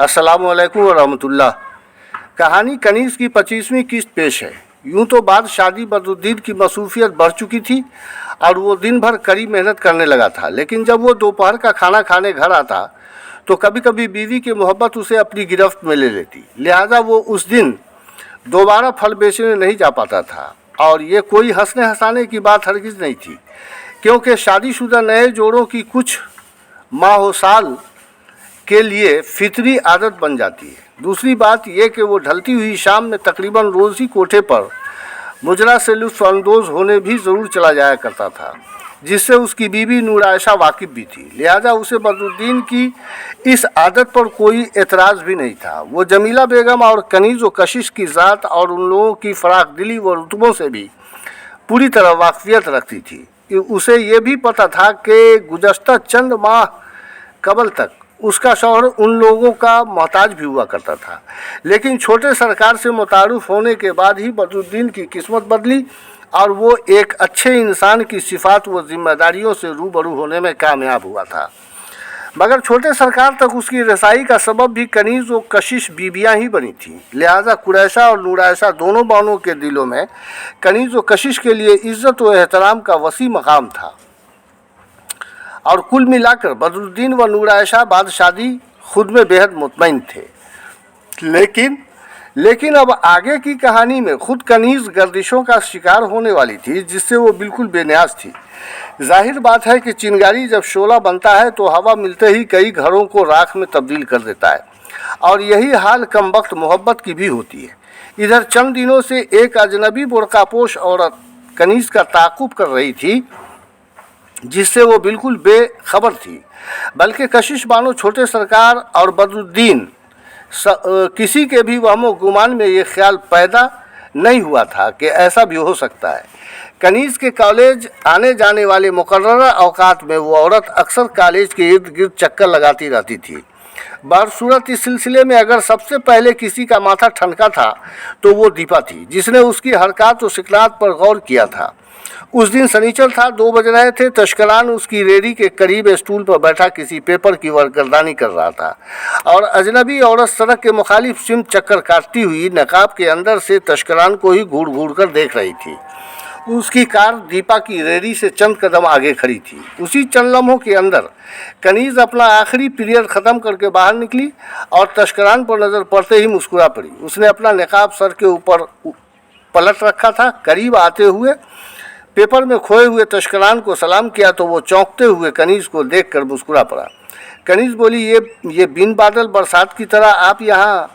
अस्सलाम वालेकुम व रहमतुल्लाह। कहानी कनीज़ की 25वीं किस्त पेश है। यूं तो बाद शादी बदरुद्दीन की मसरूफियत बढ़ चुकी थी और वो दिन भर कड़ी मेहनत करने लगा था, लेकिन जब वो दोपहर का खाना खाने घर आता तो कभी कभी बीवी की मोहब्बत उसे अपनी गिरफ्त में ले लेती। लिहाजा वो उस दिन दोबारा फल बेचने नहीं जा पाता था। और ये कोई हंसने हंसाने की बात हरगिज़ नहीं थी, क्योंकि शादीशुदा नए जोड़ों की कुछ माह साल के लिए फितरी आदत बन जाती है। दूसरी बात यह कि वो ढलती हुई शाम में तकरीबन रोज़ ही कोठे पर मुजरा से लुत्फ़अंदोज़ होने भी ज़रूर चला जाया करता था, जिससे उसकी बीवी नूर आयशा वाकिफ़ भी थी। लिहाजा उसे बदरुद्दीन की इस आदत पर कोई एतराज़ भी नहीं था। वो जमीला बेगम और कनीज़ व कशिश की ज़ात और उन लोगों की फ़राख दिली व रुतबों से भी पूरी तरह वाकफियत रखती थी। उसे ये भी पता था कि गुज़श्ता चंद माह कबल तक उसका शौहर उन लोगों का मोहताज भी हुआ करता था, लेकिन छोटे सरकार से मुतारुफ होने के बाद ही बदरुद्दीन की किस्मत बदली और वो एक अच्छे इंसान की सिफात व जिम्मेदारियों से रूबरू होने में कामयाब हुआ था। मगर छोटे सरकार तक उसकी रसाई का सबब भी कनीज़ व कशिश बीबियाँ ही बनी थीं। लिहाजा कुरैशा और नूर आयशा दोनों बानों के दिलों में कनीज़ व कशिश के लिए इज़्ज़त व एहतराम का वसी मकाम था। और कुल मिलाकर बदरुद्दीन व नूर आयशा बाद शादी खुद में बेहद मुतमईन थे। लेकिन अब आगे की कहानी में खुद कनीज़ गर्दिशों का शिकार होने वाली थी, जिससे वो बिल्कुल बेनियाज थी। जाहिर बात है कि चिंगारी जब शोला बनता है तो हवा मिलते ही कई घरों को राख में तब्दील कर देता है, और यही हाल कमबख्त मोहब्बत की भी होती है। इधर चंद दिनों से एक अजनबी बुर्कापोश औरत कनीज़ का ताक़ुब कर रही थी, जिससे वो बिल्कुल बेखबर थी। बल्कि कशिश बानो, छोटे सरकार और बदरुद्दीन किसी के भी वहमो गुमान में ये ख्याल पैदा नहीं हुआ था कि ऐसा भी हो सकता है। कनीज़ के कॉलेज आने जाने वाले मुकर्रर औकात में वो औरत अक्सर कॉलेज के इर्द गिर्द चक्कर लगाती रहती थी। बरसूरत इस सिलसिले में अगर सबसे पहले किसी का माथा ठनका था तो वो दीपा थी, जिसने उसकी हरकत व सिकनात पर गौर किया था। उस दिन शनिचर था, 2 बज रहे थे। तश्करान उसकी रेडी के करीब स्टूल पर बैठा किसी पेपर की वर्करदानी कर रहा था और अजनबी औरत सड़क के मुखालिफ सिम चक्कर काटती हुई नकाब के अंदर से तश्करान को ही घूर घूर कर देख रही थी। उसकी कार दीपा की रेडी से चंद कदम आगे खड़ी थी। उसी चंद लम्हों के अंदर कनीज़ अपना आखिरी पीरियड ख़त्म करके बाहर निकली और तश्करान पर नज़र पड़ते ही मुस्कुरा पड़ी। उसने अपना नकाब सर के ऊपर पलट रखा था। करीब आते हुए पेपर में खोए हुए तश्करान को सलाम किया तो वो चौंकते हुए कनीज़ को देखकर मुस्कुरा पड़ा। कनीज़ बोली, ये बिन बादल बरसात की तरह आप यहाँ?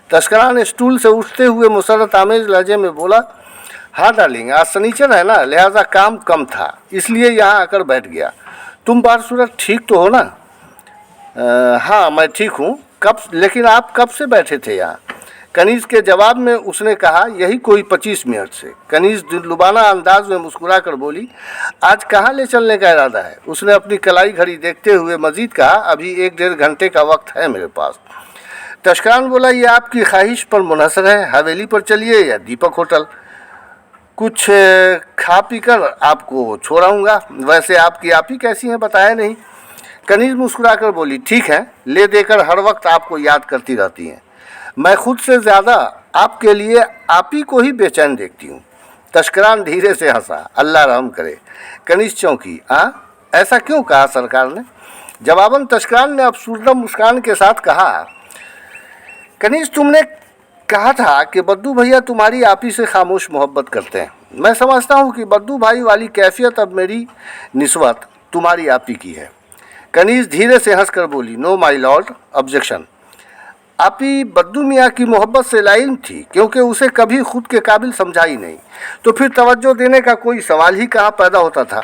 तश्करान स्टूल से उठते हुए मुसरत आमेज लहजे में बोला, हाँ डार्लिंग, आज शनिचर है ना, लिहाजा काम कम था, इसलिए यहाँ आकर बैठ गया। तुम बारसूरत ठीक तो हो ना? हाँ मैं ठीक हूँ। लेकिन आप कब से बैठे थे यहाँ? कनीज़ के जवाब में उसने कहा, यही कोई 25 मिनट से। कनीज़ दिललुबाना अंदाज में मुस्कुरा कर बोली, आज कहाँ ले चलने का इरादा है? उसने अपनी कलाई घड़ी देखते हुए मज़ीद कहा, अभी 1-1.5 घंटे का वक्त है मेरे पास। तश्करान बोला, ये आपकी ख्वाहिश पर मुनहसर है। हवेली पर चलिए या दीपक होटल, कुछ खा पी कर आपको छोड़ाऊँगा। वैसे आपकी आप ही कैसी हैं बताया नहीं। कनीज़ मुस्कुरा कर बोली, ठीक है, ले देकर हर वक्त आपको याद करती रहती हैं। मैं खुद से ज़्यादा आपके लिए आप ही को ही बेचैन देखती हूँ। तश्करान धीरे से हंसा, अल्लाह रहम करे। कनीज़ चौंकी, ऐसा क्यों कहा सरकार ने? जवाबन तश्करान ने अफसुर्दा मुस्कान के साथ कहा, कनीज़ तुमने कहा था कि बद्दू भैया तुम्हारी आप ही से खामोश मोहब्बत करते हैं। मैं समझता हूँ कि बद्दू भाई वाली कैफियत अब मेरी निस्बत तुम्हारी आप ही की है। कनीज़ धीरे से हंस कर बोली, नो माई लॉर्ड, ऑब्जेक्शन। आप ही बद्दू मियाँ की मोहब्बत से लाइल्म थी, क्योंकि उसे कभी खुद के काबिल समझा ही नहीं, तो फिर तवज्जो देने का कोई सवाल ही कहाँ पैदा होता था।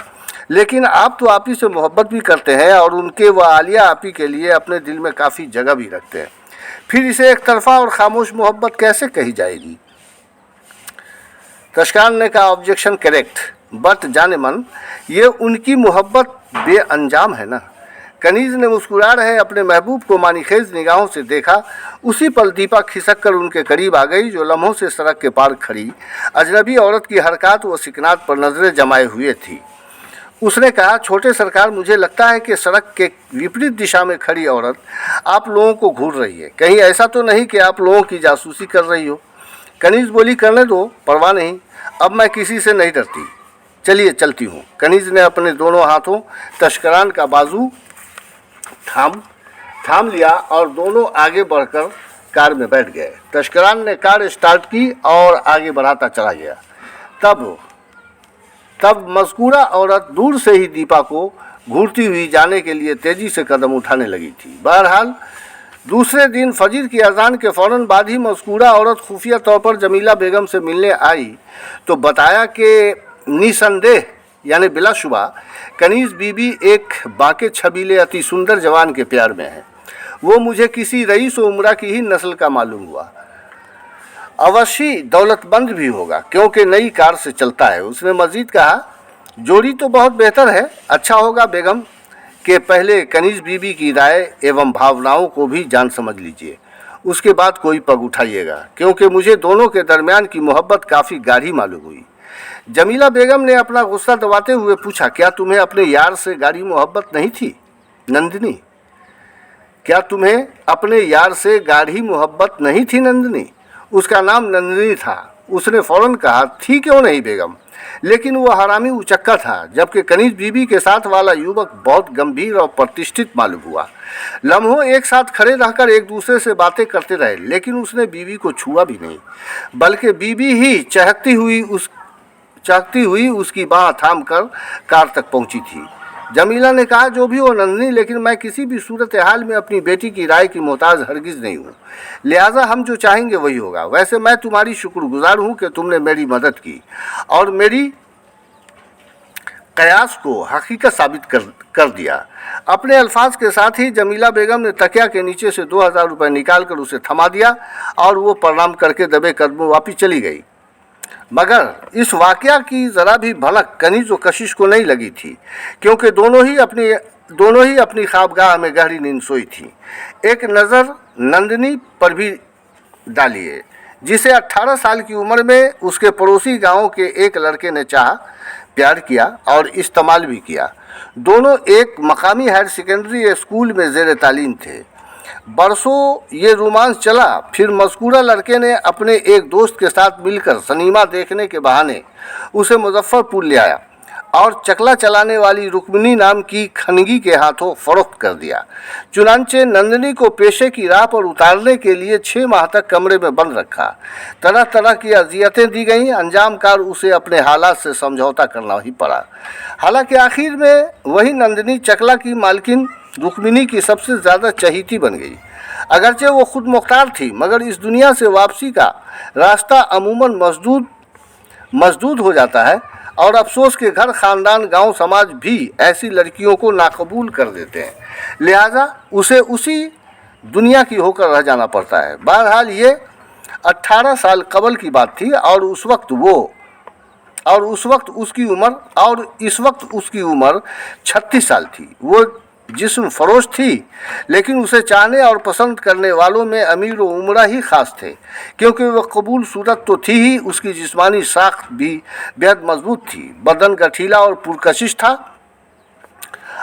लेकिन आप तो आप ही से मोहब्बत भी करते हैं और उनके व आलिया आप ही के लिए अपने दिल में काफ़ी जगह भी रखते हैं, फिर इसे एक तरफा और खामोश मोहब्बत कैसे कही जाएगी? तश्करान ने कहा, ऑब्जेक्शन करेक्ट, बट जाने मन, ये उनकी मोहब्बत बेअंजाम है ना। कनीज़ ने मुस्कुरा रहे अपने महबूब को मानीखेज निगाहों से देखा। उसी पल दीपा खिसक कर उनके करीब आ गई, जो लम्हों से सड़क के पार खड़ी अजनबी औरत की हरकत व सिकनात पर नज़रें जमाए हुए थी। उसने कहा, छोटे सरकार, मुझे लगता है कि सड़क के विपरीत दिशा में खड़ी औरत आप लोगों को घूर रही है। कहीं ऐसा तो नहीं कि आप लोगों की जासूसी कर रही हो? कनीज बोली, करने दो, परवाह नहीं, अब मैं किसी से नहीं डरती, चलिए चलती हूँ। कनीज ने अपने दोनों हाथों तस्करान का बाजू थाम लिया और दोनों आगे बढ़कर कार में बैठ गए। तस्करान ने कार स्टार्ट की और आगे बढ़ाता चला गया। तब मज़कूरा औरत दूर से ही दीपा को घूरती हुई जाने के लिए तेजी से कदम उठाने लगी थी। बहरहाल दूसरे दिन फजर की अजान के फ़ौरन बाद ही मज़कूरा औरत खुफिया तौर पर जमीला बेगम से मिलने आई तो बताया कि निसंदेह यानी बिलाशुबा कनीज़ बीबी एक बाके छबीले अति सुंदर जवान के प्यार में है। वो मुझे किसी रईस उमरा की ही नस्ल का मालूम हुआ। अवश्य दौलतमंद भी होगा क्योंकि नई कार से चलता है। उसने मजीद कहा, जोड़ी तो बहुत बेहतर है। अच्छा होगा बेगम कि पहले कनीज़ बीबी की राय एवं भावनाओं को भी जान समझ लीजिए, उसके बाद कोई पग उठाइएगा, क्योंकि मुझे दोनों के दरमियान की मोहब्बत काफ़ी गाढ़ी मालूम हुई। जमीला बेगम ने अपना गुस्सा दबाते हुए पूछा, क्या तुम्हें अपने यार से गाढ़ी मोहब्बत नहीं थी नंदिनी? क्या तुम्हें अपने यार से गाढ़ी मोहब्बत नहीं थी नंदिनी? उसका नाम नंदिनी था। उसने फ़ौरन कहा, थी क्यों नहीं बेगम, लेकिन वह हरामी उचक्का था। जबकि कनीज़ बीबी के साथ वाला युवक बहुत गंभीर और प्रतिष्ठित मालूम हुआ। लम्हों एक साथ खड़े रहकर एक दूसरे से बातें करते रहे, लेकिन उसने बीबी को छुआ भी नहीं, बल्कि बीबी ही चहकती हुई उसकी बाह थाम कर कार तक पहुंची थी। जमीला ने कहा, जो भी हो नंदिनी, लेकिन मैं किसी भी सूरत हाल में अपनी बेटी की राय की मोहताज हरगिज़ नहीं हूँ, लिहाजा हम जो चाहेंगे वही होगा। वैसे मैं तुम्हारी शुक्रगुजार हूँ कि तुमने मेरी मदद की और मेरी कयास को हकीकत साबित कर दिया। अपने अल्फाज के साथ ही जमीला बेगम ने तकिया के नीचे से 2000 रुपये निकाल कर उसे थमा दिया और वो प्रणाम करके दबे कदमों वापस चली गई। मगर इस वाक़या की ज़रा भी भनक कनीज़ व कशिश को नहीं लगी थी, क्योंकि दोनों ही अपनी ख्वाबगाह में गहरी नींद सोई थी। एक नज़र नंदिनी पर भी डालिए, जिसे 18 साल की उम्र में उसके पड़ोसी गांव के एक लड़के ने प्यार किया और इस्तेमाल भी किया। दोनों एक मकामी हायर सेकेंडरी स्कूल में ज़ेर तालीम थे। बरसों ये रोमांस चला। फिर मज़कूरा लड़के ने अपने एक दोस्त के साथ मिलकर सिनेमा देखने के बहाने उसे मुजफ्फरपुर ले आया और चकला चलाने वाली रुक्मिनी नाम की खनगी के हाथों फरोख्त कर दिया। चुनांचे नंदिनी को पेशे की राह पर उतारने के लिए 6 माह तक कमरे में बंद रखा। तरह तरह की अजियतें दी गईं। अंजामकार उसे अपने हालात से समझौता करना ही पड़ा। हालांकि आखिर में वही नंदिनी चकला की मालकिन रुक्मिनी की सबसे ज़्यादा चहीती बन गई। अगरचे वो खुद मुख्तार थी, मगर इस दुनिया से वापसी का रास्ता अमूमन मजदूद हो जाता है और अफसोस के घर, ख़ानदान, गांव, समाज भी ऐसी लड़कियों को नाकबूल कर देते हैं। लिहाजा उसे उसी दुनिया की होकर रह जाना पड़ता है। बहरहाल ये 18 साल कबल की बात थी और इस वक्त उसकी उम्र 36 साल थी। वो जिस्म फरोश थी, लेकिन उसे चाहने और पसंद करने वालों में अमीर व उमरा ही ख़ास थे, क्योंकि वह कबूल सूरत तो थी ही, उसकी जिस्मानी साख्त भी बेहद मजबूत थी। बदन गठीला और पुरकशिश था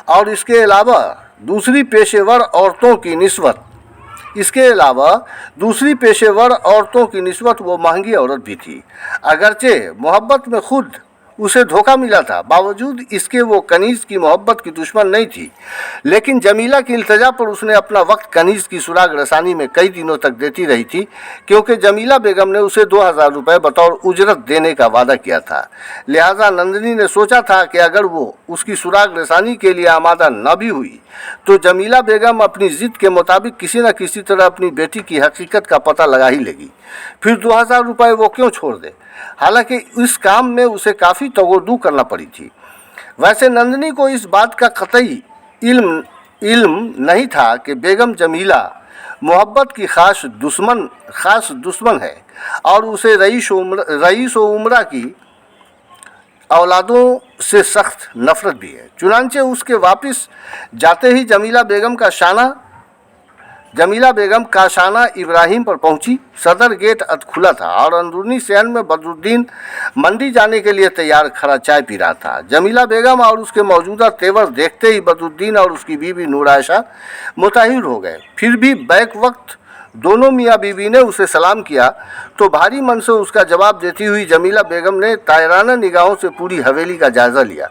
और इसके अलावा दूसरी पेशेवर औरतों की निस्बत वो महंगी औरत भी थी। अगरचे मोहब्बत में खुद उसे धोखा मिला था, बावजूद इसके वो कनीज़ की मोहब्बत की दुश्मन नहीं थी। लेकिन जमीला की इल्तजा पर उसने अपना वक्त कनीज़ की सुराग रसानी में कई दिनों तक देती रही थी, क्योंकि जमीला बेगम ने उसे 2000 रुपये बतौर उजरत देने का वादा किया था। लिहाजा नंदिनी ने सोचा था कि अगर वो उसकी सुराग रसानी के लिए आमादा न भी हुई तो जमीला बेगम अपनी ज़िद के मुताबिक किसी न किसी तरह अपनी बेटी की हकीकत का पता लगा ही लेगी। फिर 2000 रुपये वो क्यों छोड़ दे। हालांकि इस काम में उसे काफ़ी तगोदू करना पड़ी थी। वैसे नंदिनी को इस बात का कतई इल्म नहीं था कि बेगम जमीला मोहब्बत की खास दुश्मन है और उसे रईस उमरा की औलादों से सख्त नफरत भी है। चुनांचे उसके वापस जाते ही जमीला बेगम का शाना जमीला बेगम काशाना इब्राहिम पर पहुंची। सदर गेट अध खुला था और अंदरूनी शहर में बदरुद्दीन मंडी जाने के लिए तैयार खड़ा चाय पी रहा था। जमीला बेगम और उसके मौजूदा तेवर देखते ही बदरुद्दीन और उसकी बीवी नूर आयशा मुताहिर हो गए। फिर भी बैक वक्त दोनों मियाँ बीवी ने उसे सलाम किया तो भारी मन से उसका जवाब देती हुई जमीला बेगम ने तायराना निगाहों से पूरी हवेली का जायज़ा लिया,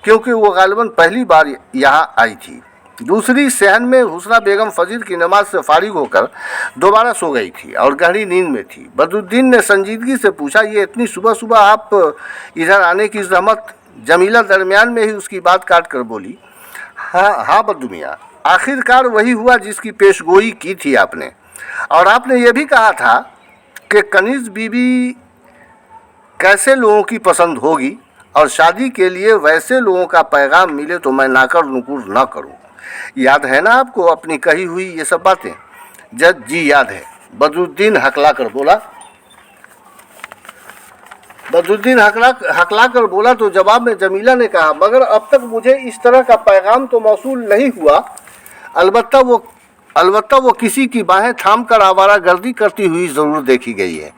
क्योंकि वो गालिबन पहली बार यहाँ आई थी। दूसरी सहन में हुस्ना बेगम फजर की नमाज से फारिग होकर दोबारा सो गई थी और गहरी नींद में थी। बदरुद्दीन ने संजीदगी से पूछा, ये इतनी सुबह सुबह आप इधर आने की जहमत? जमीला दरमियान में ही उसकी बात काट कर बोली, हाँ बद्दू मियाँ, आखिरकार वही हुआ जिसकी पेशगोई की थी आपने। और आपने ये भी कहा था कि कनीज़ बीबी कैसे लोगों की पसंद होगी और शादी के लिए वैसे लोगों का पैगाम मिले तो मैं नाकर नुकुर ना करूं। याद है ना आपको अपनी कही हुई ये सब बातें? जज जी याद है, बदरुद्दीन हकला कर बोला। बदरुद्दीन हकला कर बोला तो जवाब में जमीला ने कहा, मगर अब तक मुझे इस तरह का पैगाम तो मौसूल नहीं हुआ। अलबत्ता वो किसी की बाहें थाम कर आवारागर्दी करती हुई ज़रूर देखी गई है।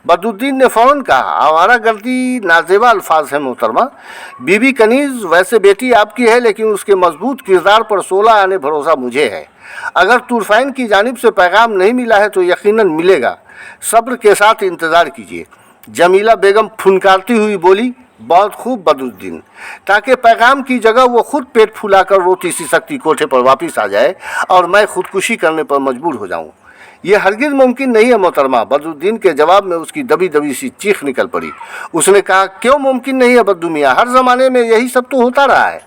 बदरुद्दीन ने फ़ौरन कहा, आवारागर्दी नाजेबा अल्फाज है मोहतरमा। बीबी कनीज़ वैसे बेटी आपकी है, लेकिन उसके मजबूत किरदार पर 16 आने भरोसा मुझे है। अगर तुरफैन की जानिब से पैगाम नहीं मिला है तो यकीनन मिलेगा, सब्र के साथ इंतज़ार कीजिए। जमीला बेगम फुनकारती हुई बोली, बहुत खूब बदरुद्दीन, ताकि पैगाम की जगह वो खुद पेट फुलाकर रोटी सी सकती कोठे पर वापस आ जाए और मैं खुदकुशी करने पर मजबूर हो जाऊं। ये हरगिज़ मुमकिन नहीं है मोहतरमा। बदरुद्दीन के जवाब में उसकी दबी दबी सी चीख निकल पड़ी। उसने कहा, क्यों मुमकिन नहीं है बद्दू मियाँ? हर ज़माने में यही सब तो होता रहा है।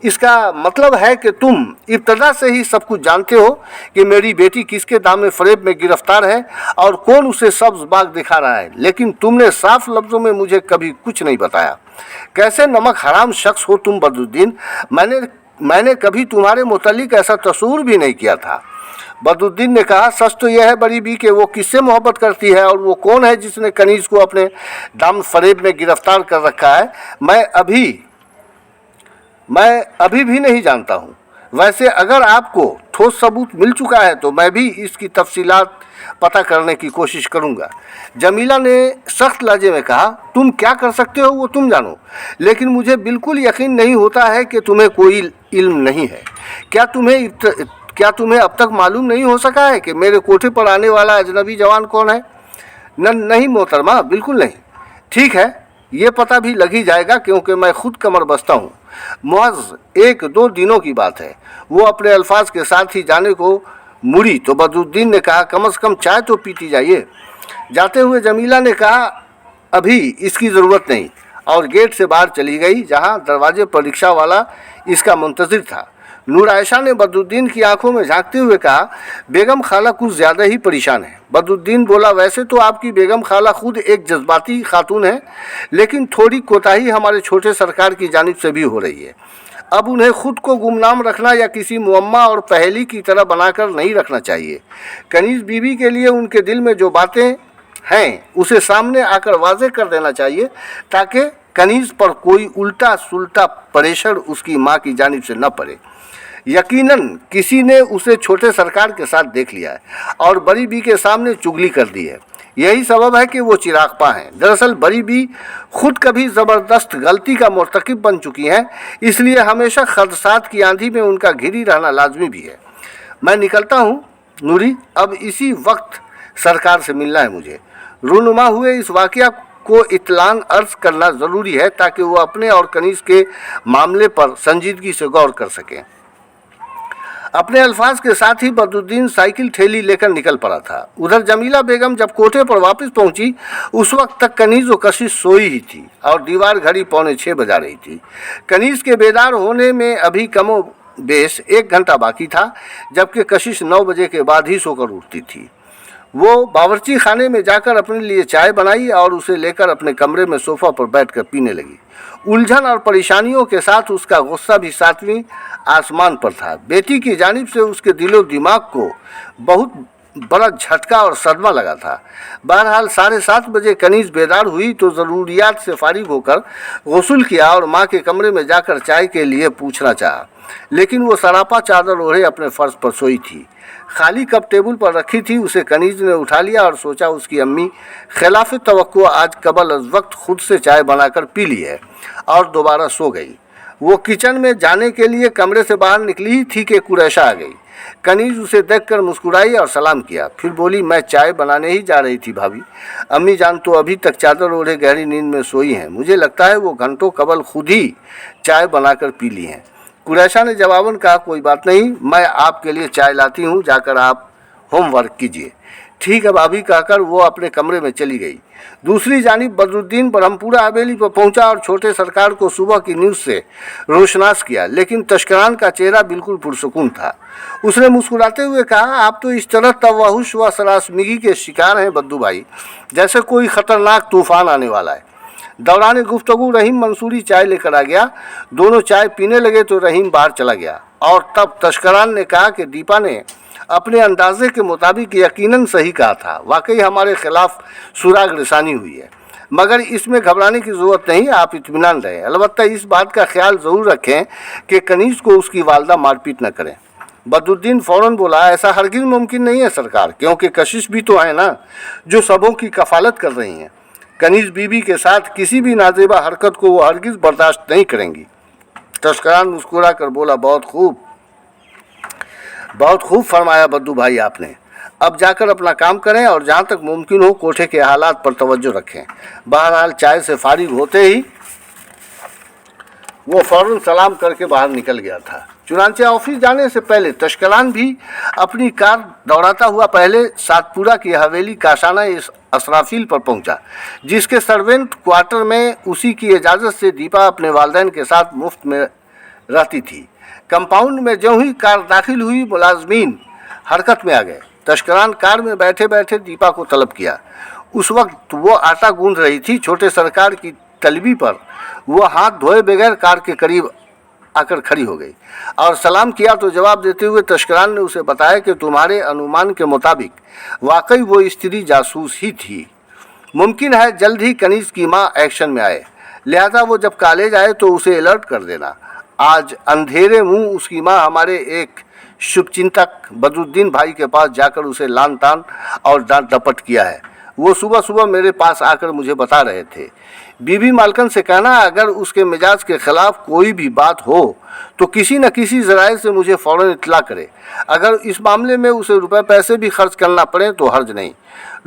इसका मतलब है कि तुम इब्तदा से ही सब कुछ जानते हो कि मेरी बेटी किसके दामे फरेब में गिरफ्तार है और कौन उसे सब्ज़ बाग दिखा रहा है, लेकिन तुमने साफ लफ्ज़ों में मुझे कभी कुछ नहीं बताया। कैसे नमक हराम शख्स हो तुम बदरुद्दीन। मैंने कभी तुम्हारे मुतालिक ऐसा तस्वुर भी नहीं किया था। बदरुद्दीन ने कहा, सच तो यह है बड़ी बी कि वो किससे मोहब्बत करती है और वो कौन है जिसने कनीज़ को अपने दाम फरेब में गिरफ्तार कर रखा है, मैं अभी भी नहीं जानता हूँ। वैसे अगर आपको ठोस सबूत मिल चुका है तो मैं भी इसकी तफसीलात पता करने की कोशिश करूँगा। जमीला ने सख्त लहजे में कहा, तुम क्या कर सकते हो वो तुम जानो, लेकिन मुझे बिल्कुल यकीन नहीं होता है कि तुम्हें कोई इल्म नहीं है। क्या तुम्हें अब तक मालूम नहीं हो सका है कि मेरे कोठे पर आने वाला अजनबी जवान कौन है? नहीं मोहतरमा, बिल्कुल नहीं। ठीक है, ये पता भी लग ही जाएगा, क्योंकि मैं खुद कमर बस्ता हूँ। मुअज़्ज़ 1-2 दिनों की बात है। वो अपने अल्फाज के साथ ही जाने को मुड़ी तो बदरुद्दीन ने कहा, कम से कम चाय तो पीती जाइए। जाते हुए जमीला ने कहा, अभी इसकी ज़रूरत नहीं, और गेट से बाहर चली गई, जहाँ दरवाजे पर रिक्शा वाला इसका मुंतज़िर था। नूर आयशा ने बदरुद्दीन की आंखों में झांकते हुए कहा, बेगम खाला कुछ ज़्यादा ही परेशान है। बदरुद्दीन बोला, वैसे तो आपकी बेगम खाला खुद एक जज्बाती खातून है, लेकिन थोड़ी कोताही हमारे छोटे सरकार की जानिब से भी हो रही है। अब उन्हें खुद को गुमनाम रखना या किसी मुअम्मा और पहेली की तरह बनाकर नहीं रखना चाहिए। कनीज़ बीबी के लिए उनके दिल में जो बातें हैं उसे सामने आकर वाज़ेह कर देना चाहिए, ताकि कनीज़ पर कोई उल्टा सुल्टा प्रेशर उसकी माँ की जानिब से न पड़े। यकीनन किसी ने उसे छोटे सरकार के साथ देख लिया है और बड़ी बी के सामने चुगली कर दी है। यही सबब है कि वो चिरागपा हैं। दरअसल बड़ी बी खुद कभी ज़बरदस्त गलती का मुर्तकिब बन चुकी हैं, इसलिए हमेशा खदशात की आंधी में उनका घिरी रहना लाजमी भी है। मैं निकलता हूँ नूरी, अब इसी वक्त सरकार से मिलना है मुझे। रूनुमा हुए इस वाक़या को इत्लान अर्ज़ करना ज़रूरी है, ताकि वो अपने और कनीज़ के मामले पर संजीदगी से गौर कर सकें। अपने अल्फाज के साथ ही बदरुद्दीन साइकिल ठेली लेकर निकल पड़ा था। उधर जमीला बेगम जब कोठे पर वापस पहुंची, उस वक्त तक कनीज़ व कशिश सोई ही थी और दीवार घड़ी 5:45 बजा रही थी। कनीज़ के बेदार होने में अभी कमो बेश 1 घंटा बाकी था, जबकि कशिश 9 बजे के बाद ही सोकर उठती थी। वो बावर्ची खाने में जाकर अपने लिए चाय बनाई और उसे लेकर अपने कमरे में सोफ़ा पर बैठकर पीने लगी। उलझन और परेशानियों के साथ उसका गुस्सा भी 7वीं आसमान पर था। बेटी की जानिब से उसके दिलो दिमाग को बहुत बड़ा झटका और सदमा लगा था। बहरहाल 7:30 बजे कनीज बेदार हुई तो ज़रूरियात से फारिग होकर गुस्ल किया और माँ के कमरे में जाकर चाय के लिए पूछना चाहा, लेकिन वो सरापा चादर ओढ़े अपने फर्श पर सोई थी। खाली कप टेबल पर रखी थी, उसे कनीज ने उठा लिया और सोचा उसकी अम्मी खिलाफ तवक्को आज कबल अज वक्त खुद से चाय बनाकर पी ली है, और दोबारा सो गई। वो किचन में जाने के लिए कमरे से बाहर निकली ही थी कि कुरैशा आ गई। कनीज उसे देखकर मुस्कुराई और सलाम किया, फिर बोली, मैं चाय बनाने ही जा रही थी भाभी। अम्मी जान तो अभी तक चादर ओढ़े गहरी नींद में सोई हैं। मुझे लगता है वो घंटों कबल खुद ही चाय बनाकर पी ली हैं। कुरैशा ने जवाबन कहा, कोई बात नहीं, मैं आपके लिए चाय लाती हूँ, जाकर आप होमवर्क कीजिए। ठीक है भाभी कहकर वो अपने कमरे में चली गई। दूसरी जानिब बदरुद्दीन ब्रह्मपुरा हवेली पर पहुंचा और छोटे सरकार को सुबह की न्यूज़ से रोशनास किया, लेकिन तस्करान का चेहरा बिल्कुल पुरसुकून था। उसने मुस्कुराते हुए कहा, आप तो इस तरह तवहुश व सरासमिगी के शिकार हैं बद्दू भाई, जैसे कोई ख़तरनाक तूफान आने वाला है। दौरान गुफ्तगू रहीम मंसूरी चाय लेकर आ गया। दोनों चाय पीने लगे तो रहीम बाहर चला गया, और तब तस्करान ने कहा कि दीपा ने अपने अंदाजे के मुताबिक यकीनन सही कहा था। वाकई हमारे खिलाफ सुराग रसानी हुई है, मगर इसमें घबराने की ज़रूरत नहीं, आप इत्मीनान रहें। अलबत्ता इस बात का ख्याल ज़रूर रखें कि कनीज को उसकी वालदा मारपीट न करें। बदरुद्दीन फ़ौरन बोला, ऐसा हरगिज़ मुमकिन नहीं है सरकार, क्योंकि कशिश भी तो है ना जो सबों की कफालत कर रही हैं। कनीज बीबी के साथ किसी भी नाजेबा हरकत को वो हरगिज़ बर्दाश्त नहीं करेंगी। तस्करान मुस्कुरा कर बोला, बहुत खूब फरमाया बद्दू भाई आपने। अब जाकर अपना काम करें और जहाँ तक मुमकिन हो कोठे के हालात पर तवज्जो रखें। बहरहाल चाय से फारिग होते ही वो फ़ौरन सलाम करके बाहर निकल गया था। चुनांचे ऑफिस जाने से पहले तस्करान भी अपनी कार दौड़ाता हुआ पहले सातपुरा की हवेली काशाना असराफील पर पहुंचा, जिसके सर्वेंट क्वार्टर में उसी की इजाज़त से दीपा अपने वालिदैन के साथ मुफ्त में रहती थी। कंपाउंड में ज्यों ही कार दाखिल हुई, मुलाजमीन हरकत में आ गए। तस्करान कार में बैठे बैठे दीपा को तलब किया। उस वक्त वो आटा गूंथ रही थी। छोटे सरकार की तलबी पर वो हाथ धोए बगैर कार के करीब आकर खड़ी हो गई और सलाम किया तो जवाब देते हुए तस्करान ने उसे बताया कि तुम्हारे अनुमान के मुताबिक वाकई वो स्त्री जासूस ही थी। मुमकिन है जल्द ही कनीज की माँ एक्शन में आए, लिहाजा वो जब कॉलेज आए तो उसे अलर्ट कर देना। आज अंधेरे मुंह उसकी माँ हमारे एक शुभचिंतक बदरुद्दीन भाई के पास जाकर उसे लान तान और डांट डपट किया है। वो सुबह सुबह मेरे पास आकर मुझे बता रहे थे। बीबी मालकन से कहना अगर उसके मिजाज के ख़िलाफ़ कोई भी बात हो तो किसी न किसी ज़राए से मुझे फ़ौरन इत्तला करे। अगर इस मामले में उसे रुपए पैसे भी खर्च करना पड़े तो हर्ज नहीं।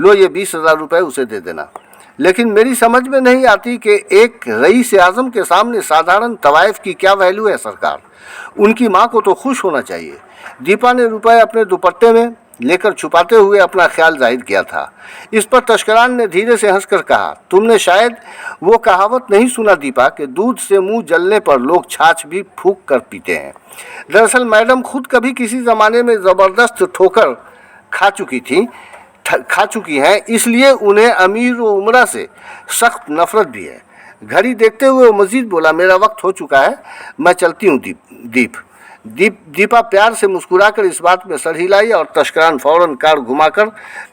लो ये 20,000 रुपये उसे दे देना। लेकिन मेरी समझ में नहीं आती कि एक रईस आज़म के सामने साधारण तवाइफ की क्या वैल्यू है सरकार। उनकी माँ को तो खुश होना चाहिए। दीपा ने रुपए अपने दुपट्टे में लेकर छुपाते हुए अपना ख्याल जाहिर किया था। इस पर तस्करान ने धीरे से हंसकर कहा, तुमने शायद वो कहावत नहीं सुना दीपा कि दूध से मुंह जलने पर लोग छाछ भी फूंक कर पीते हैं। दरअसल मैडम खुद कभी किसी ज़माने में ज़बरदस्त ठोकर खा चुकी हैं, इसलिए उन्हें अमीर व उमरा से सख्त नफरत भी है। घड़ी देखते हुए मजीद बोला, मेरा वक्त हो चुका है, मैं चलती हूँ। दीपा प्यार से मुस्कुराकर इस बात में सर हिलाई और तस्करान फौरन कार घुमाकर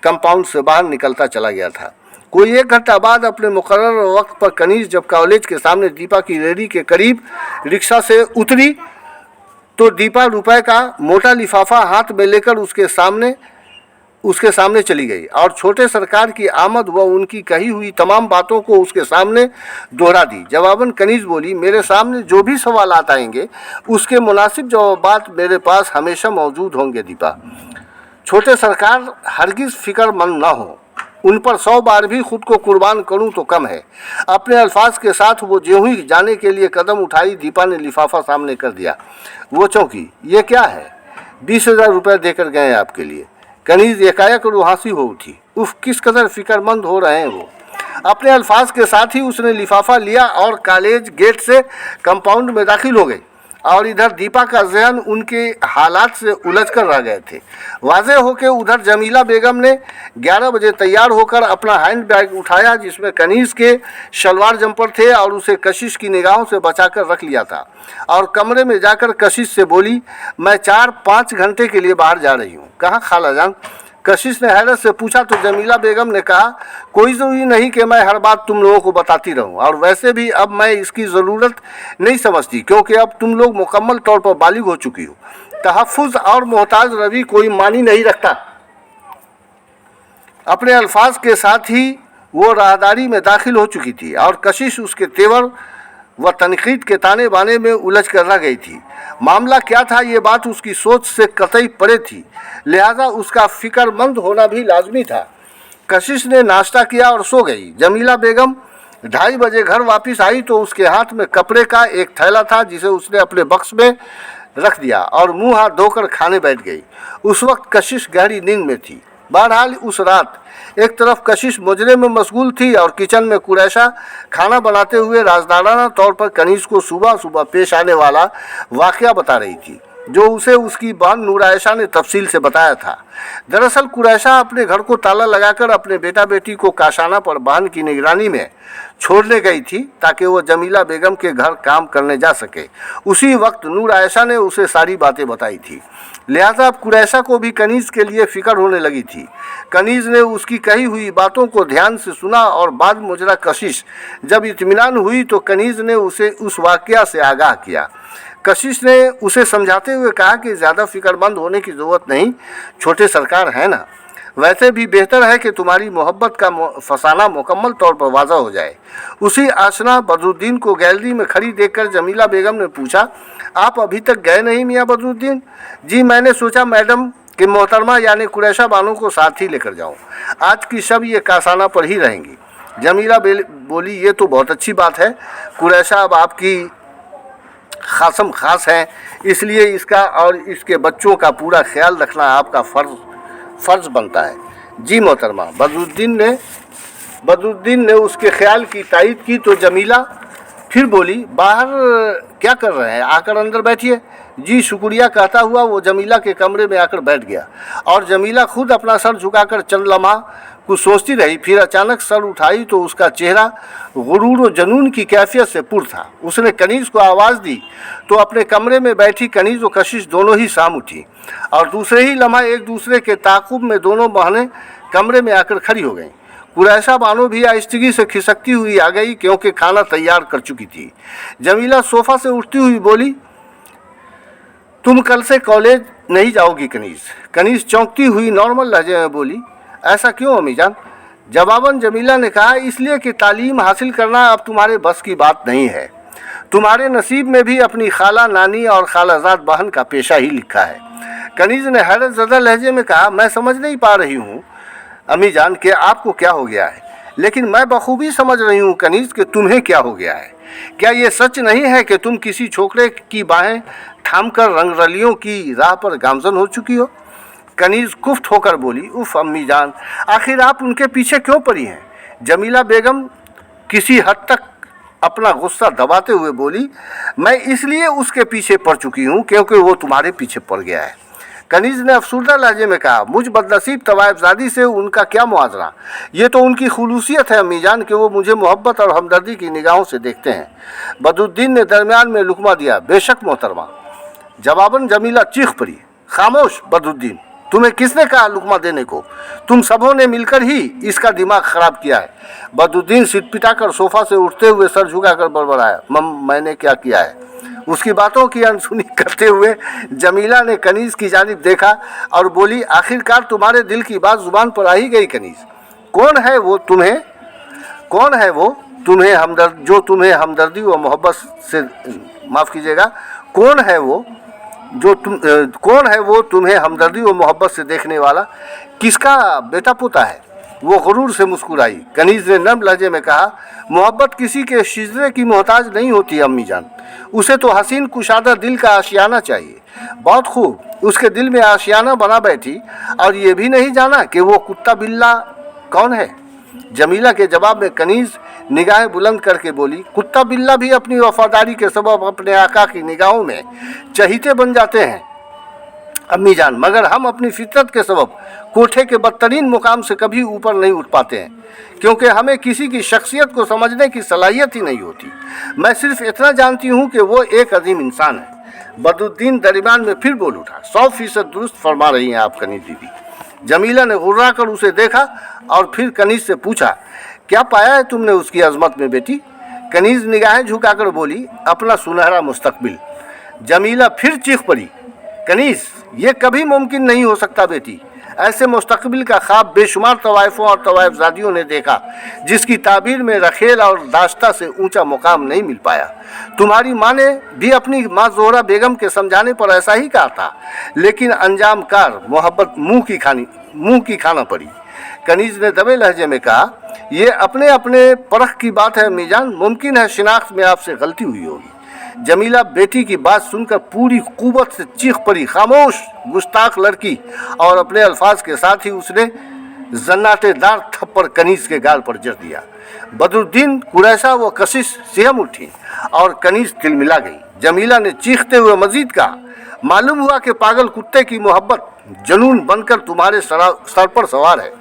कंपाउंड से बाहर निकलता चला गया था। कोई 1 घंटा बाद अपने मुकर्रर वक्त पर कनीज जब कॉलेज के सामने दीपा की रेहड़ी के करीब रिक्शा से उतरी तो दीपा रुपए का मोटा लिफाफा हाथ में लेकर उसके सामने चली गई और छोटे सरकार की आमद व उनकी कही हुई तमाम बातों को उसके सामने दोहरा दी। जवाबन कनीज बोली, मेरे सामने जो भी सवालात आएंगे उसके मुनासिब जवाबात मेरे पास हमेशा मौजूद होंगे दीपा। छोटे सरकार हरगिज़ फिक्रमंद न हो, उन पर 100 बार भी खुद को कुर्बान करूं तो कम है। अपने अल्फाज के साथ वो ज्यों ही जाने के लिए कदम उठाई, दीपा ने लिफाफा सामने कर दिया। वो चौंकी, ये क्या है? 20,000 रुपये देकर गए आपके लिए। कनीज एकाएक रुहासी हो उठी। उफ, किस कदर फिक्रमंद हो रहे हैं वो। अपने अल्फाज के साथ ही उसने लिफाफा लिया और कॉलेज गेट से कंपाउंड में दाखिल हो गई और इधर दीपा का जहन उनके हालात से उलझ कर रह गए थे। वाज़े हो के उधर जमीला बेगम ने 11 बजे तैयार होकर अपना हैंड बैग उठाया जिसमें कनीज के शलवार जंपर थे और उसे कशिश की निगाहों से बचाकर रख लिया था और कमरे में जाकर कशिश से बोली, मैं 4-5 घंटे के लिए बाहर जा रही हूँ। कहाँ खाला जान? कशिश ने हैरत से पूछा तो जमीला बेगम ने कहा, कोई ज़रूरी नहीं कि मैं हर बात तुम लोगों को बताती रहूं, और वैसे भी अब मैं इसकी ज़रूरत नहीं समझती, क्योंकि अब तुम लोग मुकम्मल तौर पर बालिग हो चुकी हो। तहफ़्फ़ुज़ और मोहताज रवि कोई मानी नहीं रखता। अपने अल्फाज के साथ ही वो राहदारी में दाखिल हो चुकी थी और कशिश उसके तेवर व तनकीद के ताने बाने में उलझ कर रह गई थी। मामला क्या था, ये बात उसकी सोच से कतई परे थी, लिहाजा उसका फिक्रमंद होना भी लाजमी था। कशिश ने नाश्ता किया और सो गई। जमीला बेगम 2:30 बजे घर वापस आई तो उसके हाथ में कपड़े का एक थैला था, जिसे उसने अपने बक्स में रख दिया और मुंह हाथ धोकर खाने बैठ गई। उस वक्त कशिश गहरी नींद में थी। बहरहाल उस रात एक तरफ कशिश मुजरे में मशगूल थी और किचन में कुरैशा खाना बनाते हुए राजदाराना तौर पर कनीज़ को सुबह सुबह पेश आने वाला वाक़या बता रही थी, जो उसे उसकी बहन नूर आयशा ने तफसील से बताया था। दरअसल कुरैशा अपने घर को ताला लगाकर अपने बेटा बेटी को काशाना पर बहन की निगरानी में छोड़ने गई थी, ताकि वो जमीला बेगम के घर काम करने जा सके। उसी वक्त नूर आयशा ने उसे सारी बातें बताई थी, लिहाजा अब कुरैशा को भी कनीज़ के लिए फ़िक्र होने लगी थी। कनीज़ ने उसकी कही हुई बातों को ध्यान से सुना और बाद मुजरा कशिश जब इत्मीनान हुई तो कनीज़ ने उसे उस वाक़या से आगाह किया। कशिश ने उसे समझाते हुए कहा कि ज़्यादा फिक्रमंद होने की ज़रूरत नहीं, छोटे सरकार है ना, वैसे भी बेहतर है कि तुम्हारी मोहब्बत का फसाना मुकम्मल तौर पर वाज़ा हो जाए। उसी आशना बदरुद्दीन को गैलरी में खड़ी देखकर जमीला बेगम ने पूछा, आप अभी तक गए नहीं मियाँ बदरुद्दीन? जी, मैंने सोचा मैडम कि मोहतरमा यानी कुरैशा बानो को साथ ही लेकर जाऊँ। आज की शब ये कासाना पर ही रहेंगी। जमीला बोली, ये तो बहुत अच्छी बात है। कुरैशा अब आपकी खासम खास हैं, इसलिए इसका और इसके बच्चों का पूरा ख्याल रखना आपका फ़र्ज़ बनता है। जी मोहतरमा। बदरुद्दीन ने उसके ख्याल की तायीद की तो जमीला फिर बोली, बाहर क्या कर रहे हैं, आकर अंदर बैठिए। जी शुक्रिया कहता हुआ वो जमीला के कमरे में आकर बैठ गया और जमीला खुद अपना सर झुकाकर चंद लम्हा कुछ सोचती रही। फिर अचानक सर उठाई तो उसका चेहरा गुरूर और जुनून की कैफियत से पुर था। उसने कनीज़ को आवाज़ दी तो अपने कमरे में बैठी कनीज़ और कशिश दोनों ही साम उठी और दूसरे ही लम्हा एक दूसरे के ताक़ुब में दोनों बहनें कमरे में आकर खड़ी हो गईं। कुरैशा बानो भी आहिस्तगी से खिसकती हुई आ गई, क्योंकि खाना तैयार कर चुकी थी। जमीला सोफ़ा से उठती हुई बोली, तुम कल से कॉलेज नहीं जाओगी कनीज़? कनीज़ चौंकती हुई नॉर्मल लहजे में बोली, ऐसा क्यों अम्मी जान? जवाबन जमीला ने कहा, इसलिए कि तालीम हासिल करना अब तुम्हारे बस की बात नहीं है। तुम्हारे नसीब में भी अपनी खाला नानी और खालाजाद बहन का पेशा ही लिखा है। कनीज़ ने हैरत ज़दा लहजे में कहा, मैं समझ नहीं पा रही हूँ अम्मी जान कि आपको क्या हो गया है, लेकिन मैं बखूबी समझ रही हूँ कनीज़ कि तुम्हें क्या हो गया है। क्या ये सच नहीं है कि तुम किसी छोकरे की बाहें थामकर रंगरलियों की राह पर गामजन हो चुकी हो? कनीज़ कुफ्त होकर बोली, उफ़ अम्मी जान, आखिर आप उनके पीछे क्यों पड़ी हैं? जमीला बेगम किसी हद तक अपना गुस्सा दबाते हुए बोली, मैं इसलिए उसके पीछे पड़ चुकी हूँ क्योंकि वो तुम्हारे पीछे पड़ गया है। कनीज़ ने अफसुर्दा लहजे में कहा, मुझ बदनसीब तवाइफजादी से उनका क्या मुआवजा? ये तो उनकी खुलूसियत है अम्मी जान कि वो मुझे मोहब्बत और हमदर्दी की निगाहों से देखते हैं। बदरुद्दीन ने दरमियान में लुकमा दिया, बेशक मोहतरमा। जवाबन जमीला चीख पड़ी, खामोश बदरुद्दीन, तुम्हें किसने कहा लुकमा देने को? तुम सबों ने मिलकर ही इसका दिमाग ख़राब किया है। बदरुद्दीन सिटपिटाकर सोफ़ा से उठते हुए सर झुकाकर बड़बड़ाया, मैंने क्या किया है? उसकी बातों की अनसुनी करते हुए जमीला ने कनीज़ की जानिब देखा और बोली, आखिरकार तुम्हारे दिल की बात ज़ुबान पर आ ही गई कनीज़। कौन है वो तुम्हें हमदर्दी व मोहब्बत से, माफ़ कीजिएगा, कौन है वो तुम्हें हमदर्दी व मोहब्बत से देखने वाला? किसका बेटा पोता है? वो गुरूर से मुस्कुराई। कनीज़ ने नर्म लहजे में कहा, मोहब्बत किसी के शिजरे की मोहताज नहीं होती अम्मी जान, उसे तो हसीन कुशादा दिल का आशियाना चाहिए। बहुत खूब, उसके दिल में आशियाना बना बैठी और ये भी नहीं जाना कि वो कुत्ता बिल्ला कौन है? जमीला के जवाब में कनीज़ निगाहें बुलंद करके बोली, कुत्ता बिल्ला भी अपनी वफादारी के सबब अपने आका की निगाहों में चहीते बन जाते हैं अम्मी जान, मगर हम अपनी फितरत के सबब कोठे के बदतरीन मुकाम से कभी ऊपर नहीं उठ पाते हैं, क्योंकि हमें किसी की शख्सियत को समझने की सलाहियत ही नहीं होती। मैं सिर्फ इतना जानती हूँ कि वो एक अजीम इंसान है। बदरुद्दीन दरमियान में फिर बोल उठा, 100% दुरुस्त फरमा रही हैं आप कनीज़ दीदी। जमीला ने गुर्रा कर उसे देखा और फिर कनीज से पूछा, क्या पाया है तुमने उसकी अजमत में बेटी? कनीज निगाहें झुकाकर बोली, अपना सुनहरा मुस्तकबिल। जमीला फिर चीख पड़ी, कनीज, ये कभी मुमकिन नहीं हो सकता बेटी। ऐसे मुस्तकबिल का ख्वाब बेशुमार तवाइफों और तवाइफजादियों ने देखा, जिसकी ताबीर में रखेल और दाश्ता से ऊंचा मुकाम नहीं मिल पाया। तुम्हारी माँ ने भी अपनी माँ जोहरा बेगम के समझाने पर ऐसा ही कहा था, लेकिन अंजाम कार मोहब्बत मुंह की खाना पड़ी। कनीज ने दबे लहजे में कहा, यह अपने अपने परख की बात है मीजान, मुमकिन है शिनाख्त में आपसे गलती हुई होगी। जमीला बेटी की बात सुनकर पूरी कुव्वत से चीख पड़ी, खामोश गुस्ताख लड़की। और अपने अल्फाज के साथ ही उसने जन्नाटेदार थप्पड़ कनीज के गाल पर जड़ दिया। बदरुद्दीन, कुरैशा व कशिश सिहम उठी और कनीज तिलमिला गई। जमीला ने चीखते हुए मजीद कहा, मालूम हुआ कि पागल कुत्ते की मोहब्बत जनून बनकर तुम्हारे सर पर सवार है,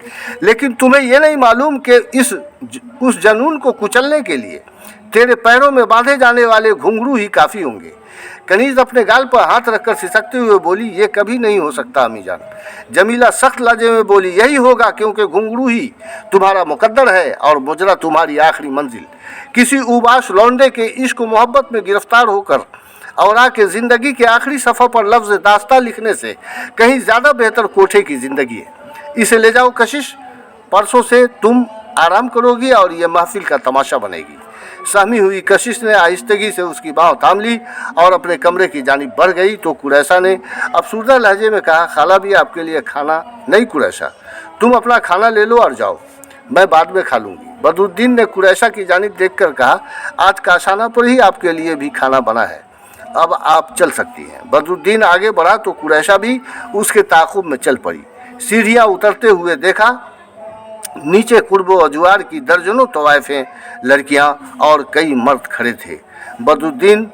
लेकिन तुम्हें यह नहीं मालूम कि उस जनून को कुचलने के लिए तेरे पैरों में बांधे जाने वाले घुंघरू ही काफ़ी होंगे। कनीज अपने गाल पर हाथ रखकर सिसकते हुए बोली, ये कभी नहीं हो सकता अम्मी जान। जमीला सख्त लहजे में बोली, यही होगा, क्योंकि घुंघरू ही तुम्हारा मुकद्दर है और मुजरा तुम्हारी आखिरी मंजिल। किसी उबाश लौंडे के इश्क मोहब्बत में गिरफ्तार होकर और आके ज़िंदगी के आखिरी सफ़र पर लफ्ज़ दास्ता लिखने से कहीं ज़्यादा बेहतर कोठे की ज़िंदगी है। इसे ले जाओ कशिश, परसों से तुम आराम करोगी और यह महफिल का तमाशा बनेगी। सहमी हुई कशिश ने आहिस्तगी से उसकी बाँह थाम ली और अपने कमरे की जानिब बढ़ गई तो कुरैशा ने अफसुर्दा लहजे में कहा, खाला भी आपके लिए खाना नहीं कुरैशा, तुम अपना खाना ले लो और जाओ, मैं बाद में खा लूँगी। बदरुद्दीन ने कुरैशा की जानिब देखकर कहा, आज काशाना पर ही आपके लिए भी खाना बना है, अब आप चल सकती हैं। बदरुद्दीन आगे बढ़ा तो कुरैशा भी उसके ताक़ुब में चल पड़ी। सीढ़ियाँ उतरते हुए देखा नीचे कुर्बो अजवार की दर्जनों तवाइफें, लड़कियां और कई मर्द खड़े थे। बदरुद्दीन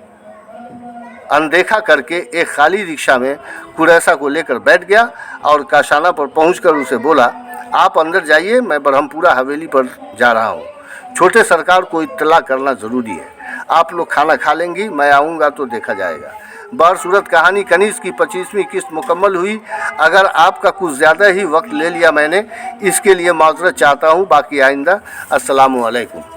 अनदेखा करके एक खाली रिक्शा में कुरैशा को लेकर बैठ गया और काशाना पर पहुंचकर उसे बोला, आप अंदर जाइए, मैं ब्रह्मपुरा हवेली पर जा रहा हूं। छोटे सरकार को इत्तला करना ज़रूरी है। आप लोग खाना खा लेंगी, मैं आऊँगा तो देखा जाएगा। बहरसूरत कहानी कनीज़ की 25वीं किस्त मुकम्मल हुई। अगर आपका कुछ ज़्यादा ही वक्त ले लिया मैंने, इसके लिए माज़रत चाहता हूँ। बाकी आइंदा। अस्सलामु अलैकुम।